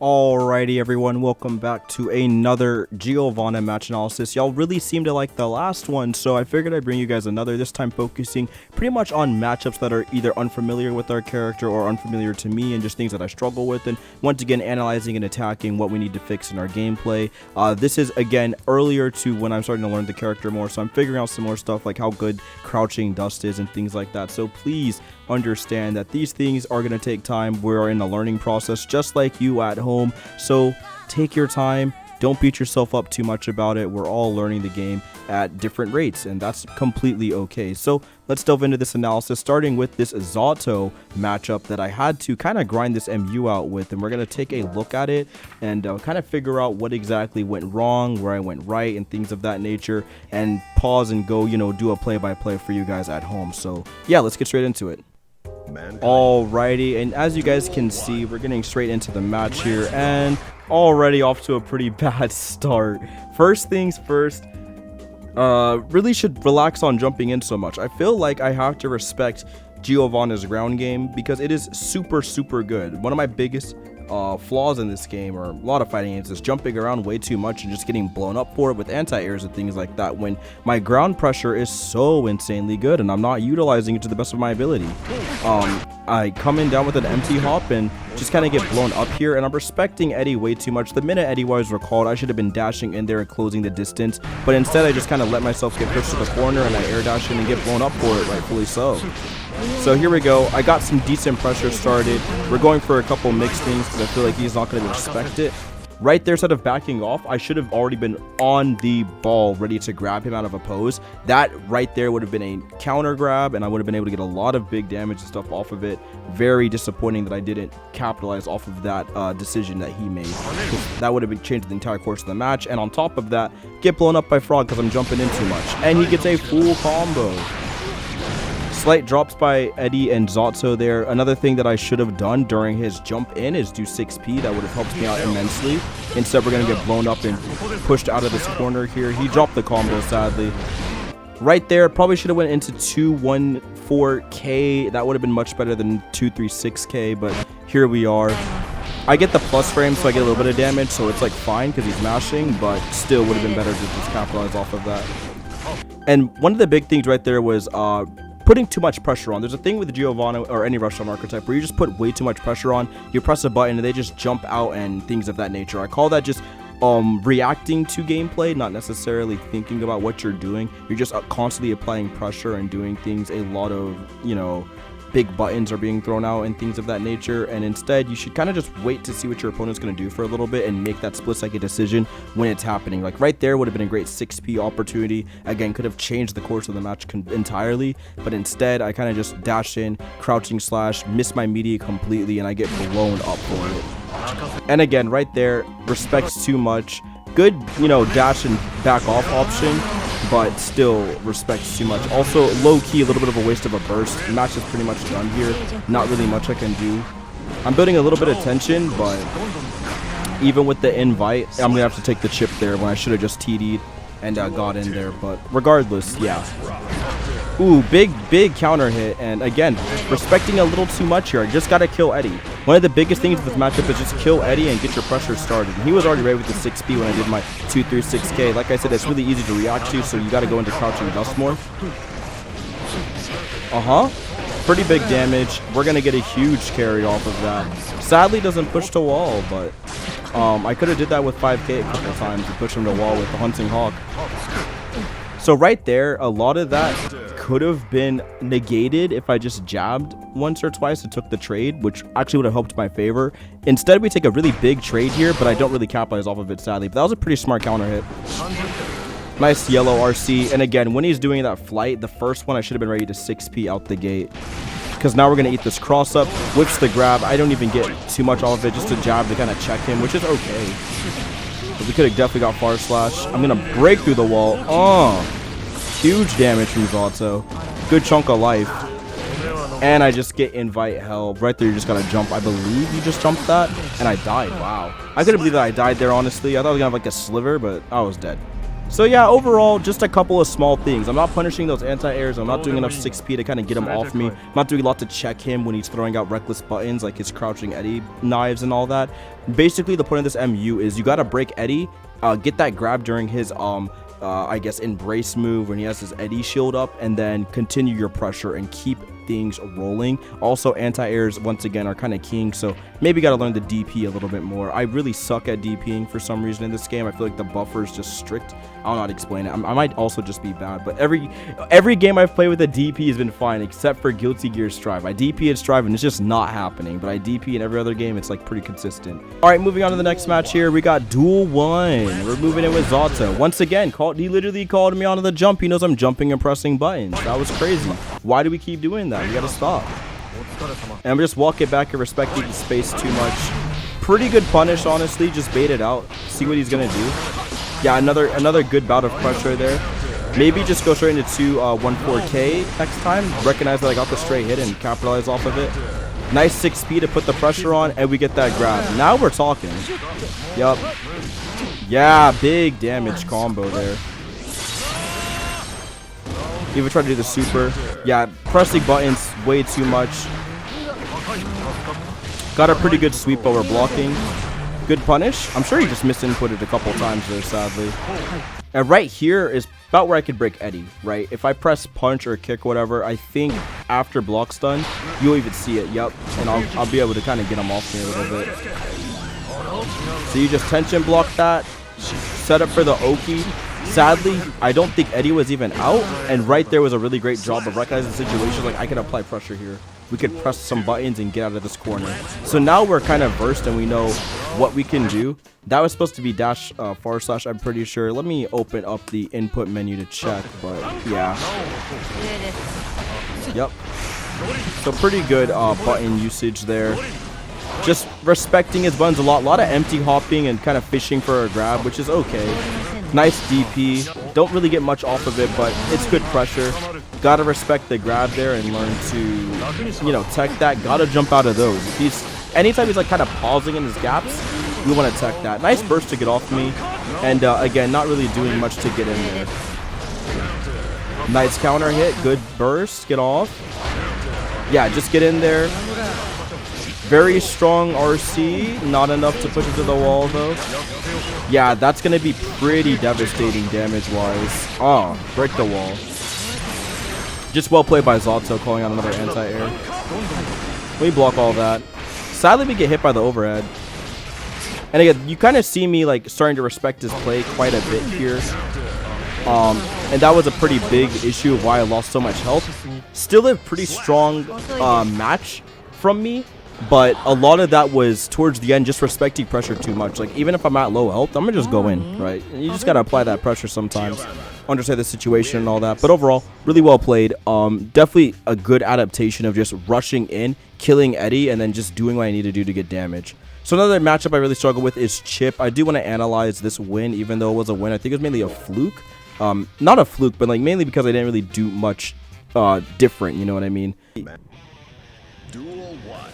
Alrighty everyone, welcome back to another Giovanna match analysis. Y'all really seem to like the last one, so I figured I'd bring you guys another, this time focusing pretty much on matchups that are either unfamiliar with our character or unfamiliar to me and just things that I struggle with, and once again analyzing and attacking what we need to fix in our gameplay. This is again earlier to when I'm starting to learn the character more, so I'm figuring out some more stuff like how good crouching dust is and things like that. So please understand that these things are going to take time. We're in a learning process just like you at home, so take your time. Don't beat yourself up too much about it. We're all learning the game at different rates, and that's completely okay. So let's delve into this analysis, starting with this Zato matchup that I had to kind of grind this MU out with, and we're going to take a look at it and kind of figure out what exactly went wrong, where I went right, and things of that nature, and pause and go, do a play-by-play for you guys at home. So yeah, let's get straight into it. Alrighty, and as you guys can see, we're getting straight into the match here, and already off to a pretty bad start. First things first, really should relax on jumping in so much. I feel like I have to respect Giovanna's ground game because it is super good. One of my biggest flaws in this game, or a lot of fighting games, is jumping around way too much and just getting blown up for it with anti-airs and things like that, when my ground pressure is so insanely good and I'm not utilizing it to the best of my ability. I come in down with an empty hop and just kind of get blown up here, and I'm respecting Eddie way too much. The minute Eddie was recalled, I should have been dashing in there and closing the distance, but instead I just kind of let myself get pushed to the corner and I air dash in and get blown up for it, rightfully so. So here we go. I got some decent pressure started. We're going for a couple mixed things because I feel like he's not going to respect it. Right there, instead of backing off, I should have already been on the ball ready to grab him out of a pose. That right there would have been a counter grab, and I would have been able to get a lot of big damage and stuff off of it. Very disappointing that I didn't capitalize off of that decision that he made. That would have changed the entire course of the match, and on top of that, get blown up by Frog because I'm jumping in too much. And he gets a full combo. Slight drops by Eddie and Zato there. Another thing that I should have done during his jump in is do 6P. That would have helped me out immensely. Instead, we're going to get blown up and pushed out of this corner here. He dropped the combo, sadly. Right there, probably should have went into 214K. That would have been much better than 236K, but here we are. I get the plus frame, so I get a little bit of damage, so it's like fine because he's mashing, but still would have been better to just capitalize off of that. And one of the big things right there was putting too much pressure on. There's a thing with Giovanna or any Russian archetype where you just put way too much pressure on. You press a button and they just jump out and things of that nature. I call that just reacting to gameplay, not necessarily thinking about what you're doing. You're just constantly applying pressure and doing things. A lot of, big buttons are being thrown out and things of that nature, and instead you should kind of just wait to see what your opponent's going to do for a little bit and make that split-second decision when it's happening. Like right there would have been a great 6P opportunity. Again, could have changed the course of the match entirely, but instead I kind of just dash in, crouching slash, miss my media completely, and I get blown up for it. And again, right there, respects too much. Good, dash and back off option, but still respects too much. Also, low-key, a little bit of a waste of a burst. The match is pretty much done here. Not really much I can do. I'm building a little bit of tension, but even with the invite, I'm going to have to take the chip there when I should have just TD'd and got in there. But regardless, yeah. Ooh, big counter hit, and again, respecting a little too much here. I just got to kill Eddie. One of the biggest things with this matchup is just kill Eddie and get your pressure started. And he was already ready with the 6P when I did my 236K. Like I said, it's really easy to react to, so you got to go into crouching dust more. Pretty big damage. We're going to get a huge carry off of that. Sadly, doesn't push to wall, but I could have did that with 5K a couple times to push him to wall with the Hunting Hawk. So right there, a lot of that could have been negated if I just jabbed once or twice and took the trade, which actually would have helped my favor. Instead, we take a really big trade here, but I don't really capitalize off of it, sadly. But that was a pretty smart counter hit. Nice yellow RC. And again, when he's doing that flight, the first one I should have been ready to 6P out the gate. Because now we're going to eat this cross up, whips the grab. I don't even get too much off of it, just to jab to kind of check him, which is okay. But we could have definitely got far slash. I'm going to break through the wall. Huge damage from Zato. Good chunk of life. And I just get invite hell. Right there, you just got to jump. I believe you just jumped that. And I died. Wow. I couldn't believe that I died there, honestly. I thought I was going to have like a sliver, but I was dead. So yeah, overall, just a couple of small things. I'm not punishing those anti-airs. I'm not doing enough 6P to kind of get him off me. I'm not doing a lot to check him when he's throwing out reckless buttons, like his crouching Eddie knives and all that. Basically, the point of this MU is you got to break Eddie, get that grab during his, I guess, embrace move when he has his Eddie shield up, and then continue your pressure and keep things rolling. Also, anti-airs once again are kind of king, so maybe got to learn the DP a little bit more. I really suck at DPing for some reason in this game. I feel like the buffer is just strict. I don't know how to explain it. I might also just be bad, but every game I've played with a DP has been fine except for Guilty Gear Strive. I DP at Strive and it's just not happening, but I DP in every other game. It's like pretty consistent. All right, moving on to the next match here. We got Duel 1. We're moving in with Zato. Once again, he literally called me onto the jump. He knows I'm jumping and pressing buttons. That was crazy. Why do we keep doing that? We gotta stop. And I'm just walking back and respecting the space too much. Pretty good punish, honestly. Just bait it out. See what he's gonna do. Yeah, another good bout of pressure there. Maybe just go straight into 14K next time. Recognize that I got the straight hit and capitalize off of it. Nice 6P to put the pressure on, and we get that grab. Now we're talking. Yup. Yeah, big damage combo there. Even try to do the super. Yeah, pressing buttons way too much. Got a pretty good sweep over blocking. Good punish. I'm sure he just misinputted a couple times there, sadly. And right here is about where I could break Eddie, right? If I press punch or kick, whatever, I think after block stun, you'll even see it. Yep. And I'll be able to kind of get him off me a little bit. So you just tension block that. Set up for the Oki. Sadly, I don't think Eddie was even out, and right there was a really great job of recognizing the situation. Like, I can apply pressure here. We could press some buttons and get out of this corner. So now we're kind of versed and we know what we can do. That was supposed to be dash forward slash, I'm pretty sure. Let me open up the input menu to check, but yeah. Yep. So pretty good button usage there. Just respecting his buttons a lot. A lot of empty hopping and kind of fishing for a grab, which is okay. Nice DP. Don't really get much off of it, but it's good pressure. Gotta respect the grab there and learn to, you know, tech that. Gotta jump out of those. Anytime he's like kind of pausing in his gaps, we want to tech that. Nice burst to get off me. And again, not really doing much to get in there. Nice counter hit. Good burst. Get off. Yeah, just get in there. Very strong RC. Not enough to push him to the wall, though. Yeah, that's going to be pretty devastating damage-wise. Oh, break the wall. Just well played by Zato, calling out another anti-air. We block all that. Sadly, we get hit by the overhead. And again, you kind of see me like starting to respect his play quite a bit here. And that was a pretty big issue of why I lost so much health. Still a pretty strong match from me. But a lot of that was towards the end, just respecting pressure too much. Like, even if I'm at low health, I'm going to just go in, right? You just got to apply that pressure sometimes. Understand the situation and all that. But overall, really well played. Definitely a good adaptation of just rushing in, killing Eddie, and then just doing what I need to do to get damage. So another matchup I really struggle with is Chipp. I do want to analyze this win, even though it was a win. I think it was mainly a fluke. Not a fluke, but like mainly because I didn't really do much different, you know what I mean? Duel 1.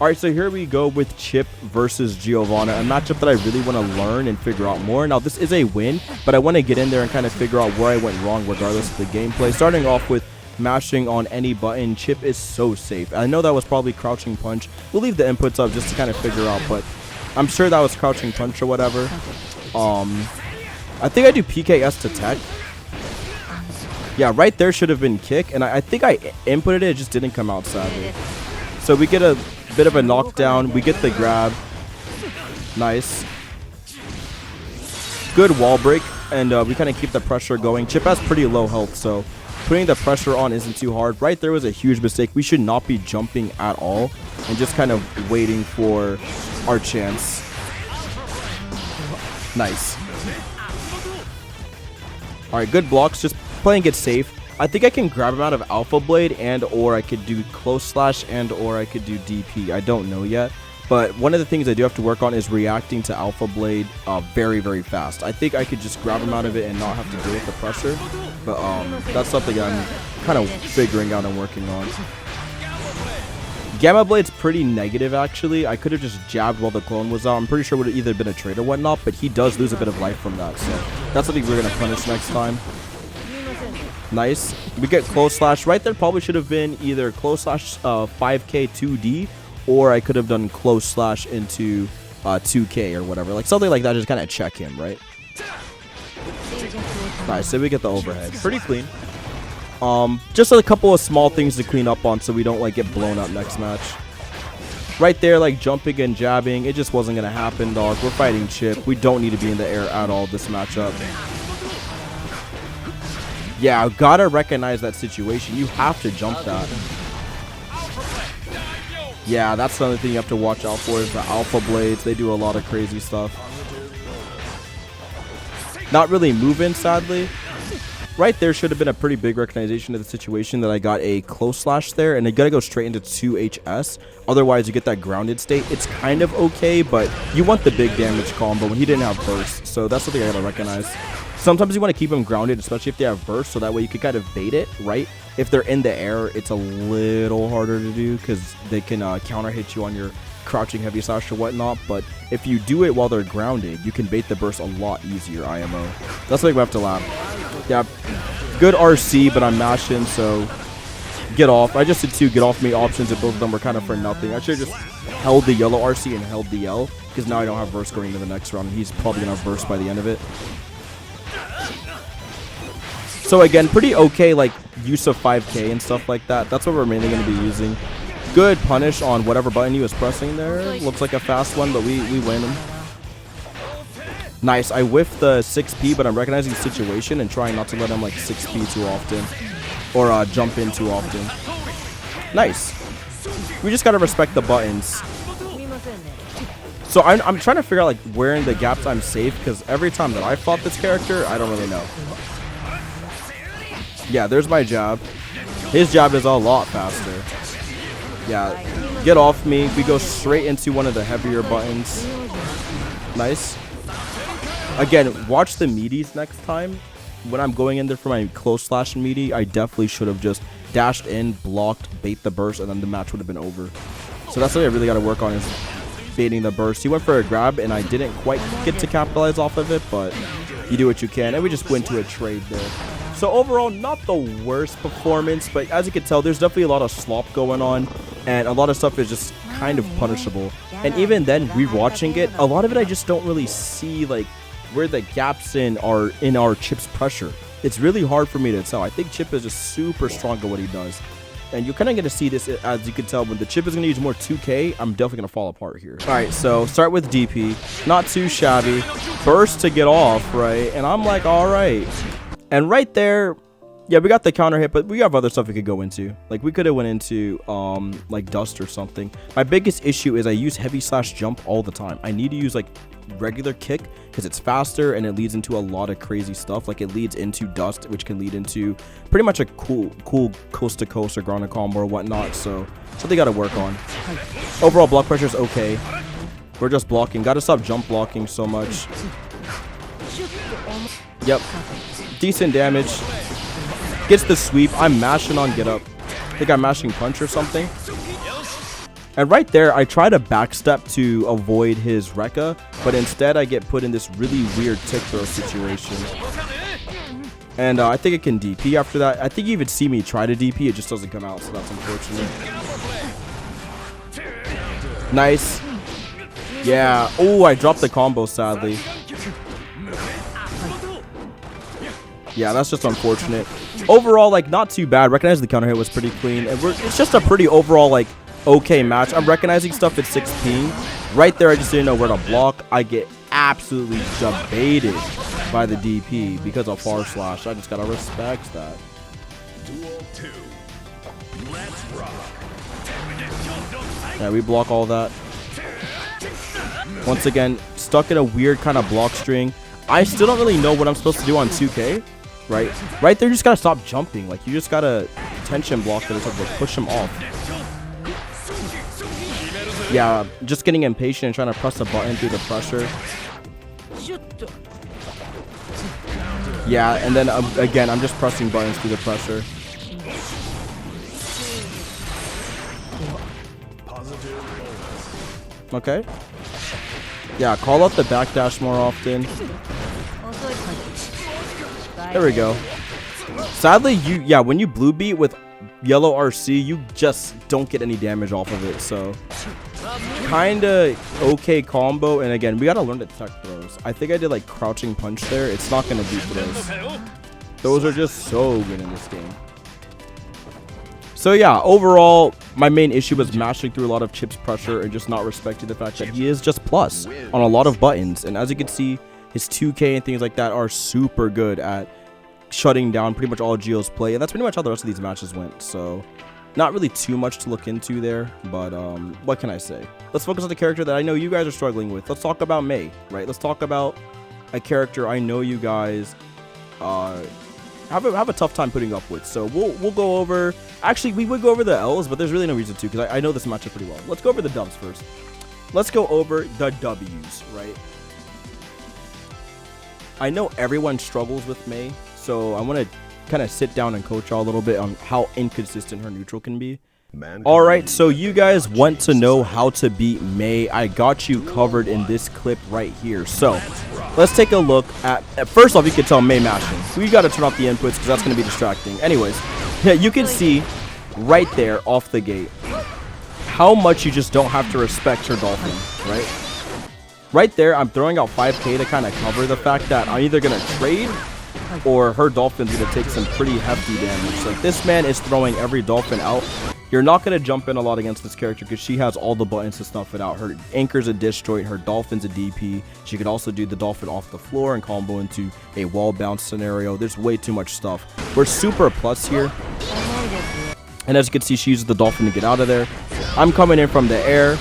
Alright, so here we go with Chipp versus Giovanna, a matchup that I really want to learn and figure out more. Now, this is a win, but I want to get in there and kind of figure out where I went wrong regardless of the gameplay. Starting off with mashing on any button, Chipp is so safe. I know that was probably crouching punch. We'll leave the inputs up just to kind of figure out, but I'm sure that was crouching punch or whatever. I think I do PKS to tech. Yeah, right there should have been kick, and I think I inputted it, it just didn't come out, sadly. So we get a bit of a knockdown. We get the grab. Nice. Good wall break. And we kind of keep the pressure going. Chipp has pretty low health, so putting the pressure on isn't too hard. Right there was a huge mistake. We should not be jumping at all and just kind of waiting for our chance. Nice. All right, good blocks. Just playing it safe. I think I can grab him out of Alpha Blade, and or I could do close slash, and or I could do DP. I don't know yet. But one of the things I do have to work on is reacting to Alpha Blade very, very fast. I think I could just grab him out of it and not have to deal with the pressure. But that's something I'm kind of figuring out and working on. Gamma Blade's pretty negative, actually. I could have just jabbed while the clone was out. I'm pretty sure it would have either been a trade or whatnot, but he does lose a bit of life from that, so that's something we're going to punish next time. Nice. We get close slash. Right there probably should have been either close slash 5k 2D, or I could have done close slash into 2k or whatever. Like something like that, just kind of check him, right? Nice, so we get the overhead. Pretty clean. Just a couple of small things to clean up on so we don't like get blown up next match. Right there, like jumping and jabbing, it just wasn't gonna happen, dog. We're fighting Chipp. We don't need to be in the air at all this matchup. Yeah, gotta recognize that situation. You have to jump that. Yeah, that's another thing you have to watch out for is the Alpha Blades. They do a lot of crazy stuff. Not really moving, sadly. Right there should have been a pretty big recognition of the situation that I got a close slash there, and I gotta go straight into 2HS. Otherwise, you get that grounded state. It's kind of okay, but you want the big damage combo when he didn't have burst, so that's something I gotta recognize. Sometimes you want to keep them grounded, especially if they have burst, so that way you can kind of bait it, right? If they're in the air, it's a little harder to do because they can counter hit you on your crouching heavy slash or whatnot, but if you do it while they're grounded, you can bait the burst a lot easier, IMO. That's something we have to lab. Yeah, good RC, but I'm mashing, so get off. I just did 2 get off me options, and both of them were kind of for nothing. I should have just held the yellow RC and held the L, because now I don't have burst going into the next round, and he's probably going to have burst by the end of it. So again, pretty okay, like, use of 5k and stuff like that. That's what we're mainly going to be using. Good punish on whatever button he was pressing there. Looks like a fast one, but we win him. Nice. I whiffed the 6p, but I'm recognizing the situation and trying not to let him like 6p too often. Or jump in too often. Nice. We just got to respect the buttons. So I'm trying to figure out like where in the gaps I'm safe, because every time that I fought this character, I don't really know. Yeah, there's my jab. His jab is a lot faster. Yeah, get off me. We go straight into one of the heavier buttons. Nice. Again, watch the meaties next time. When I'm going in there for my close slash meaty, I definitely should have just dashed in, blocked, bait the burst, and then the match would have been over. So that's what I really got to work on, is baiting the burst. He went for a grab, and I didn't quite get to capitalize off of it, but you do what you can. And we just went to a trade there. So overall, not the worst performance, but as you can tell, there's definitely a lot of slop going on, and a lot of stuff is just kind of punishable. And even then, rewatching it, a lot of it I just don't really see like where the gaps are in our Chipp's pressure. It's really hard for me to tell. I think Chipp is just super strong at what he does. And you're kind of going to see this, as you can tell, when the Chipp is going to use more 2k, I'm definitely going to fall apart here. All right, so start with DP. Not too shabby. Burst to get off, right? And I'm like, all right. And right there, yeah, we got the counter hit, but we have other stuff we could go into. Like, we could have went into, like, dust or something. My biggest issue is I use heavy slash jump all the time. I need to use, like, regular kick because it's faster and it leads into a lot of crazy stuff. Like, it leads into dust, which can lead into pretty much a cool coast to coast or ground combo or whatnot. So something got to work on. Overall block pressure is okay. We're just blocking. Got to stop jump blocking so much. Yep. Decent damage. Gets the sweep. I'm mashing on get up. I think I'm mashing punch or something. And right there, I try to backstep to avoid his Rekka, but instead I get put in this really weird tick throw situation. And I think it can DP after that. I think you even see me try to DP, it just doesn't come out, so that's unfortunate. Nice. Yeah. Oh, I dropped the combo, sadly. Yeah, that's just unfortunate. Overall, like, not too bad. Recognize the counter hit was pretty clean. And it's just a pretty overall, like, okay match. I'm recognizing stuff at 6p. Right there, I just didn't know where to block. I get absolutely debated by the DP because of far slash. I just gotta respect that. Yeah, we block all that. Once again, stuck in a weird kind of block string. I still don't really know what I'm supposed to do on 2k. Right there, you just gotta stop jumping. Like, you just gotta tension block for this, like, push him off. Yeah, just getting impatient and trying to press the button through the pressure. Yeah, and then again, I'm just pressing buttons through the pressure. Okay. Yeah, call out the backdash more often. There we go. Sadly, when you blue beat with yellow RC, you just don't get any damage off of it. So, kinda okay combo. And again, we gotta learn to tech throws. I think I did like crouching punch there. It's not gonna beat those. Those are just so good in this game. So yeah, overall, my main issue was mashing through a lot of Chipp's pressure and just not respecting the fact that he is just plus on a lot of buttons. And as you can see, his 2K and things like that are super good at shutting down pretty much all Gio's play. And that's pretty much how the rest of these matches went. So not really too much to look into there, but what can I say? Let's focus on the character that I know you guys are struggling with. Let's talk about Mei, right? Let's talk about a character I know you guys have a tough time putting up with. So we'll go over. Actually, we would go over the L's, but there's really no reason to because I know this matchup pretty well. Let's go over the dubs first. Let's go over the W's, right? I know everyone struggles with Mei, so I want to kind of sit down and coach y'all a little bit on how inconsistent her neutral can be. Alright, so you guys want to know how to beat Mei. I got you covered in this clip right here. So let's take a look at first off, you can tell Mei mashing. We got to turn off the inputs because that's going to be distracting. Anyways, yeah, you can see right there off the gate how much you just don't have to respect her dolphin, right? Right there, I'm throwing out 5k to kind of cover the fact that I'm either going to trade or her dolphin's going to take some pretty hefty damage. Like, this man is throwing every dolphin out. You're not going to jump in a lot against this character because she has all the buttons to snuff it out. Her anchor's a disjoint, her dolphin's a DP. She could also do the dolphin off the floor and combo into a wall bounce scenario. There's way too much stuff. We're super plus here. And as you can see, she uses the dolphin to get out of there. I'm coming in from the air.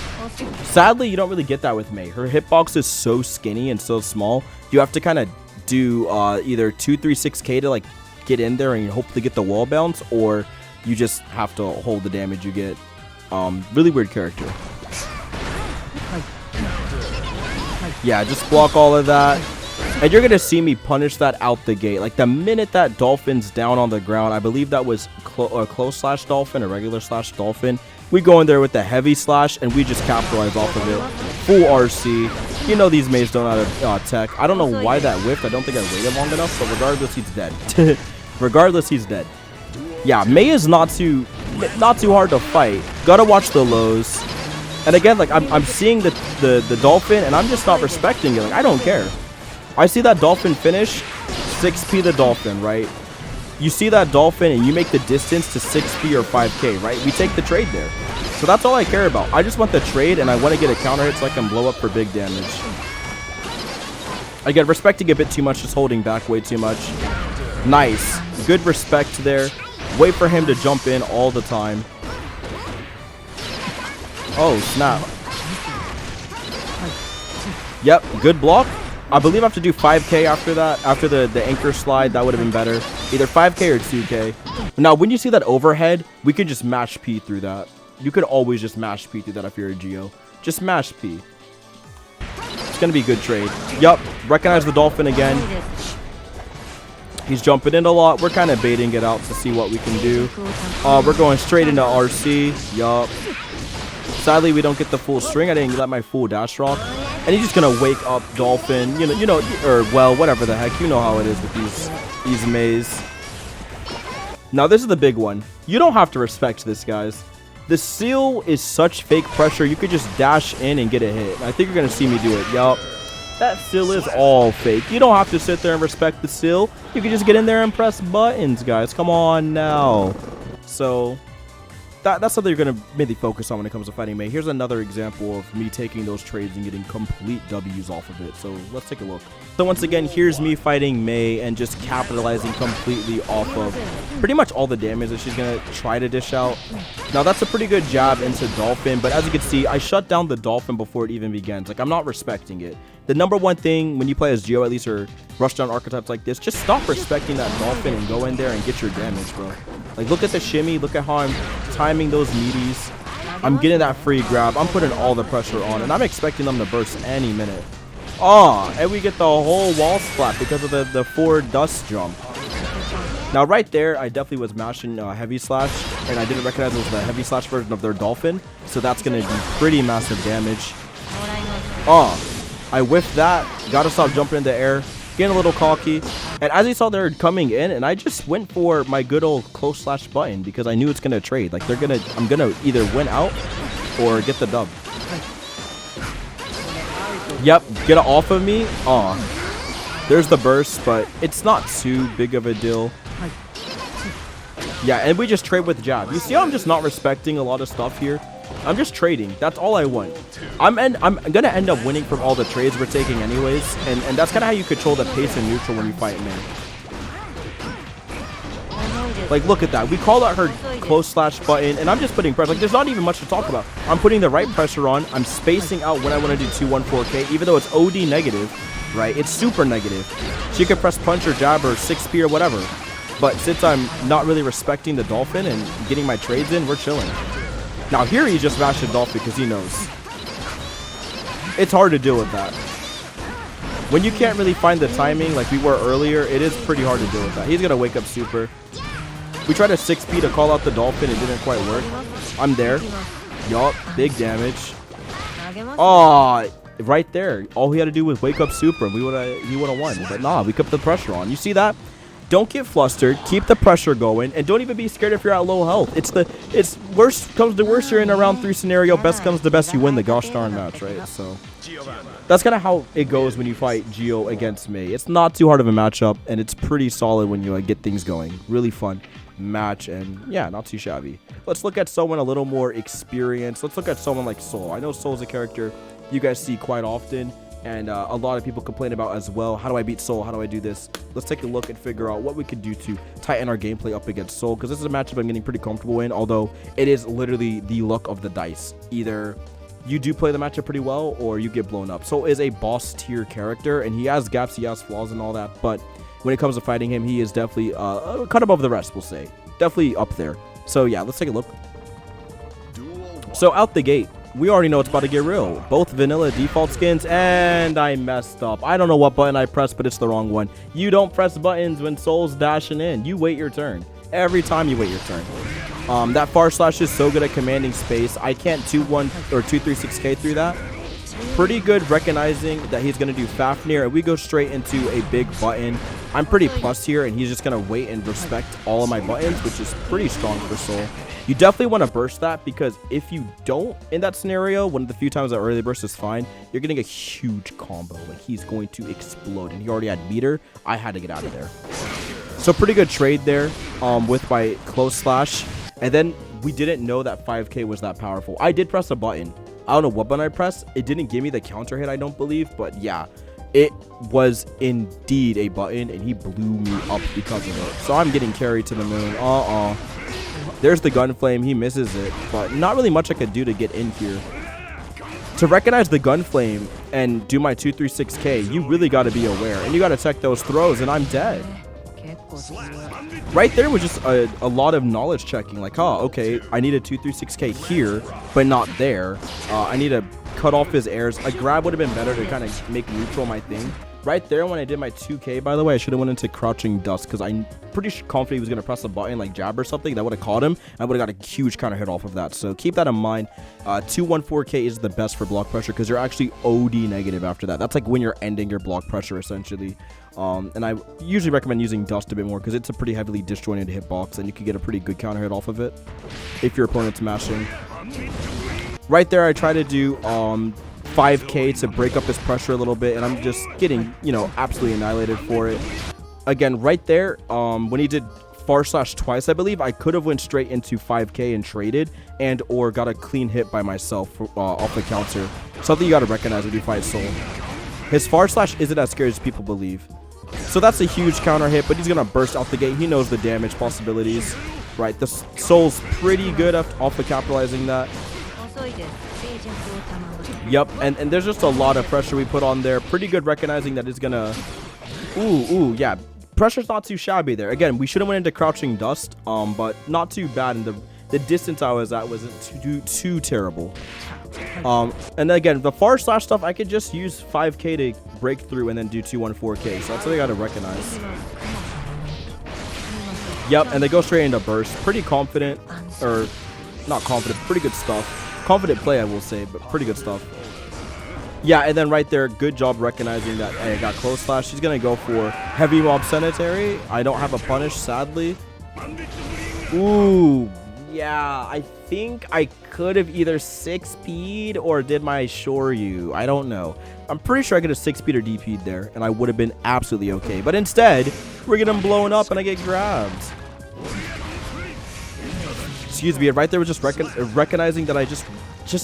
Sadly, you don't really get that with Mei. Her hitbox is so skinny and so small. You have to kind of do either 236k to like get in there and hopefully get the wall bounce, or you just have to hold the damage you get. Really weird character. Yeah, just block all of that. And you're going to see me punish that out the gate. Like, the minute that dolphin's down on the ground, I believe that was a close slash dolphin, a regular slash dolphin. We go in there with the heavy slash, and we just capitalize off of it. Full RC. You know these Meis don't know how to tech. I don't know why that whiffed. I don't think I waited long enough, but regardless, he's dead. Regardless, he's dead. Yeah, Mei is not too hard to fight. Gotta watch the lows. And again, like, I'm seeing the dolphin, and I'm just not respecting it. Like, I don't care. I see that dolphin finish, 6p the dolphin, right? You see that dolphin and you make the distance to 6p or 5k, right? We take the trade there. So that's all I care about. I just want the trade, and I want to get a counter hit so I can blow up for big damage. Again, respecting a bit too much, just holding back way too much. Nice. Good respect there. Wait for him to jump in all the time. Oh, snap. Yep, good block. I believe I have to do 5k after that. After the anchor slide, that would have been better. Either 5k or 2k. Now, when you see that overhead, we could just mash P through that. You could always just mash P through that if you're a Geo. Just mash P. It's going to be a good trade. Yup, recognize the dolphin again. He's jumping in a lot. We're kind of baiting it out to see what we can do. We're going straight into RC. Yup. Sadly, we don't get the full string. I didn't let my full dash rock. And he's just going to wake up dolphin. You know, or, well, whatever the heck. You know how it is with these Meis. Now, this is the big one. You don't have to respect this, guys. The seal is such fake pressure. You could just dash in and get a hit. I think you're going to see me do it. Yup. That seal is all fake. You don't have to sit there and respect the seal. You can just get in there and press buttons, guys. Come on now. So that's something you're going to mainly focus on when it comes to fighting Mei. Here's another example of me taking those trades and getting complete W's off of it. So let's take a look. So once again, here's me fighting Mei and just capitalizing completely off of pretty much all the damage that she's going to try to dish out. Now, that's a pretty good jab into Dolphin, but as you can see, I shut down the Dolphin before it even begins. Like, I'm not respecting it. The number one thing when you play as Geo, at least, or rush down archetypes like this, just stop respecting that Dolphin and go in there and get your damage, bro. Like, look at the shimmy. Look at how I'm timing those meaties. I'm getting that free grab. I'm putting all the pressure on, and I'm expecting them to burst any minute. Oh, and we get the whole wall splat because of the forward dust jump. Now, right there, I definitely was mashing heavy slash, and I didn't recognize it was the heavy slash version of their Dolphin, so that's going to be pretty massive damage. I whiffed that. Gotta stop jumping in the air. Getting a little cocky. And as you saw, they're coming in, and I just went for my good old close slash button because I knew it's gonna trade. Like I'm gonna either win out or get the dub. Yep, get it off of me. There's the burst, but it's not too big of a deal. Yeah, and we just trade with jab. You see how I'm just not respecting a lot of stuff here? I'm just trading. That's all I want. I'm gonna end up winning from all the trades we're taking anyways, and that's kind of how you control the pace in neutral when you fight me. Like, look at that. We call out her close slash button, and I'm just putting pressure. Like, there's not even much to talk about. I'm putting the right pressure on. I'm spacing out when I want to do 2-1-4K, even though it's OD negative, right? It's super negative. She can press punch or jab or 6P or whatever. But since I'm not really respecting the Dolphin and getting my trades in, we're chilling. Now here he just mashed the Dolphin because he knows. It's hard to deal with that. When you can't really find the timing like we were earlier, it is pretty hard to deal with that. He's going to wake up super. We tried a 6P to call out the Dolphin. It didn't quite work. I'm there. Yup. Big damage. Oh, right there. All he had to do was wake up super and he would have won. But nah, we kept the pressure on. You see that? Don't get flustered. Keep the pressure going, and don't even be scared if you're at low health. It's worst comes to worst. You're in a round 3 scenario. Best comes to best. You win the gosh darn match, right? So that's kind of how it goes when you fight Gio against me. It's not too hard of a matchup, and it's pretty solid when you get things going. Really fun match, and yeah, not too shabby. Let's look at someone a little more experienced. Let's look at someone like Soul. I know Soul's a character you guys see quite often. And a lot of people complain about as well. How do I beat Soul? How do I do this? Let's take a look and figure out what we could do to tighten our gameplay up against Soul. Because this is a matchup I'm getting pretty comfortable in. Although it is literally the luck of the dice. Either you do play the matchup pretty well or you get blown up. Soul is a boss tier character. And he has gaps, he has flaws and all that. But when it comes to fighting him, he is definitely cut above the rest, we'll say. Definitely up there. So yeah, let's take a look. So out the gate. We already know it's about to get real. Both vanilla default skins, and I messed up. I don't know what button I pressed, but it's the wrong one. You don't press buttons when Soul's dashing in. You wait your turn. Every time you wait your turn. That far slash is so good at commanding space. I can't 2-1 or 2-3-6K through that. Pretty good recognizing that he's going to do Fafnir, and we go straight into a big button. I'm pretty plus here, and he's just going to wait and respect all of my buttons, which is pretty strong for Soul. You definitely want to burst that, because if you don't in that scenario, one of the few times that early burst is fine, you're getting a huge combo. Like, he's going to explode, and he already had meter. I had to get out of there. So pretty good trade there with my close slash. And then we didn't know that 5K was that powerful. I did press a button. I don't know what button I pressed. It didn't give me the counter hit, I don't believe. But yeah, it was indeed a button, and he blew me up because of it. So I'm getting carried to the moon. There's the gun flame. He misses it, but not really much I could do to get in here. To recognize the gun flame and do my 2-3-6K, you really got to be aware, and you got to tech those throws, and I'm dead. Right there was just a lot of knowledge checking. Like, oh, okay, I need a 2-3-6K here, but not there. I need to cut off his airs. A grab would have been better to kind of make neutral my thing. Right there when I did my 2K, by the way, I should have went into crouching dust because I'm pretty confident he was going to press a button like jab or something. That would have caught him. I would have got a huge counter hit off of that. So keep that in mind. 2-1-4K is the best for block pressure because you're actually OD negative after that. That's like when you're ending your block pressure essentially. And I usually recommend using dust a bit more because it's a pretty heavily disjointed hitbox and you can get a pretty good counter hit off of it if your opponent's mashing. Right there, I try to do 5K to break up his pressure a little bit, and I'm just getting, you know, absolutely annihilated for it. Again, right there, when he did far slash twice, I believe, I could have went straight into 5K and traded and or got a clean hit by myself off the counter. Something you got to recognize when you fight Soul. His far slash isn't as scary as people believe. So that's a huge counter hit, but he's going to burst out the gate. He knows the damage possibilities. Right, the Soul's pretty good off of capitalizing that. Yep, and there's just a lot of pressure we put on there. Pretty good recognizing that it's gonna... Ooh, yeah. Pressure's not too shabby there. Again, we should have went into crouching dust, but not too bad. And the distance I was at wasn't too terrible. And again, the far slash stuff, I could just use 5K to break through and then do 2-1-4K. So that's what I gotta recognize. Yep, and they go straight into burst. Pretty confident, or not confident, pretty good stuff. Confident play, I will say, but pretty good stuff. Yeah, and then right there, good job recognizing that I got close slash. She's going to go for heavy mob sanitary. I don't have a punish, sadly. Ooh, yeah, I think I could have either 6P'd or did my Shoryu. I don't know. I'm pretty sure I could have 6P'd or DP'd there, and I would have been absolutely okay. But instead, we're getting blown up, and I get grabbed. Excuse me, right there was just recognizing that I just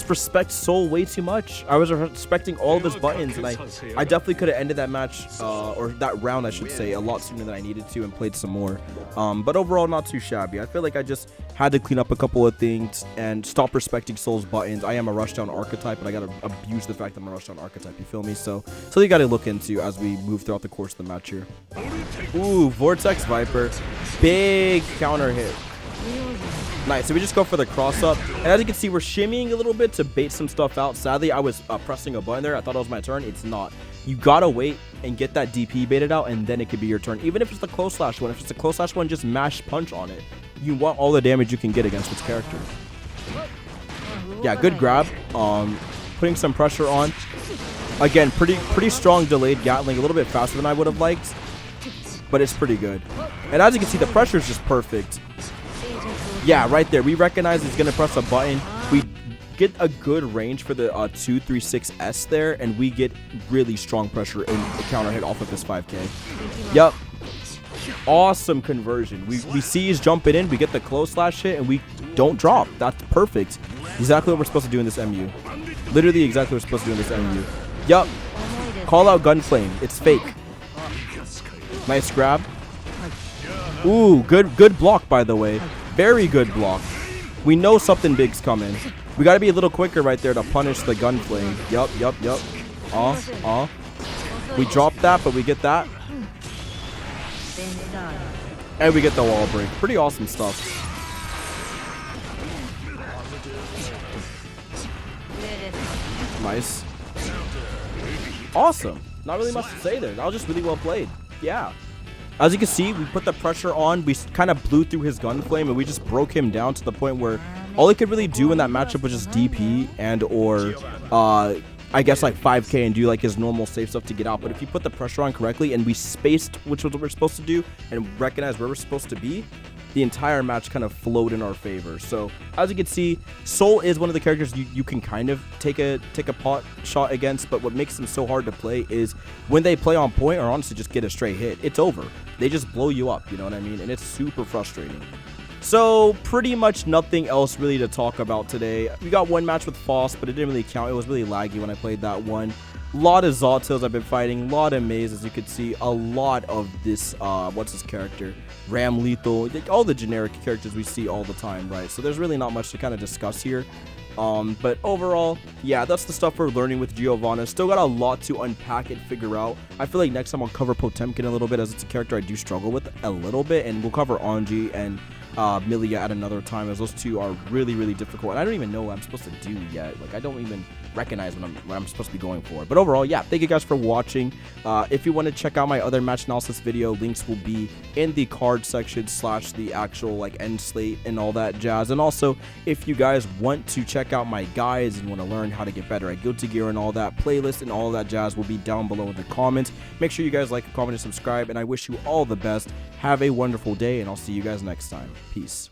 respect Soul way too much. I was respecting all of his buttons, and I definitely could have ended that match, or that round, I should say, a lot sooner than I needed to and played some more. But overall, not too shabby. I feel like I just had to clean up a couple of things and stop respecting Soul's buttons. I am a rushdown archetype, and I gotta abuse the fact that I'm a rushdown archetype, you feel me? So you gotta look into as we move throughout the course of the match here. Ooh, Vortex Viper. Big counter hit. Nice, so we just go for the cross up, and as you can see, we're shimmying a little bit to bait some stuff out. Sadly, I was pressing a button there. I thought it was my turn. It's not. You gotta wait and get that DP baited out, and then it could be your turn. Even if it's the close slash one, if it's a close slash one, just mash punch on it. You want all the damage you can get against its character. Yeah, good grab. Putting some pressure on. Again, pretty strong delayed Gatling, a little bit faster than I would have liked, but it's pretty good. And as you can see, the pressure is just perfect. Yeah, right there. We recognize he's going to press a button. We get a good range for the 236S there, and we get really strong pressure in the counter hit off of this 5K. Yup. Awesome conversion. We see he's jumping in. We get the close slash hit, and we don't drop. That's perfect. Exactly what we're supposed to do in this MU. Literally exactly what we're supposed to do in this MU. Yup. Call out Gunflame. It's fake. Nice grab. Ooh, good block, by the way. Very good block. We know something big's coming. We got to be a little quicker right there to punish the Gunflame. Yup. We drop that, but we get that. And we get the wall break. Pretty awesome stuff. Nice. Awesome. Not really much to say there. That was just really well played. Yeah. As you can see, we put the pressure on. We kind of blew through his Gunflame, and we just broke him down to the point where all he could really do in that matchup was just DP and or I guess like 5K and do like his normal safe stuff to get out. But if you put the pressure on correctly and we spaced, which was what we're supposed to do, and recognize where we're supposed to be, the entire match kind of flowed in our favor. So as you can see, Soul is one of the characters you can kind of take a pot shot against, but what makes them so hard to play is when they play on point or honestly just get a straight hit, it's over. They just blow you up, you know what I mean? And it's super frustrating. So pretty much nothing else really to talk about today. We got one match with Foss, but it didn't really count. It was really laggy when I played that one. A lot of Zatos I've been fighting, a lot of Maze, as you can see, a lot of this, what's his character? Ram Lethal, all the generic characters we see all the time, right? So there's really not much to kind of discuss here. But overall, yeah, that's the stuff we're learning with Giovanna. Still got a lot to unpack and figure out. I feel like next time I'll cover Potemkin a little bit, as it's a character I do struggle with a little bit, and we'll cover Anji and Milia at another time, as those two are really, really difficult, and I don't even know what I'm supposed to do yet. Like, I don't even recognize what I'm supposed to be going for. But overall, yeah, thank you guys for watching. If you want to check out my other match analysis video, links will be in the card section / the actual like end slate and all that jazz. And also, if you guys want to check out my guides and want to learn how to get better at Guilty Gear and all that, playlist and all that jazz will be down below in the comments. Make sure you guys like, comment, and subscribe, and I wish you all the best. Have a wonderful day, and I'll see you guys next time. Peace.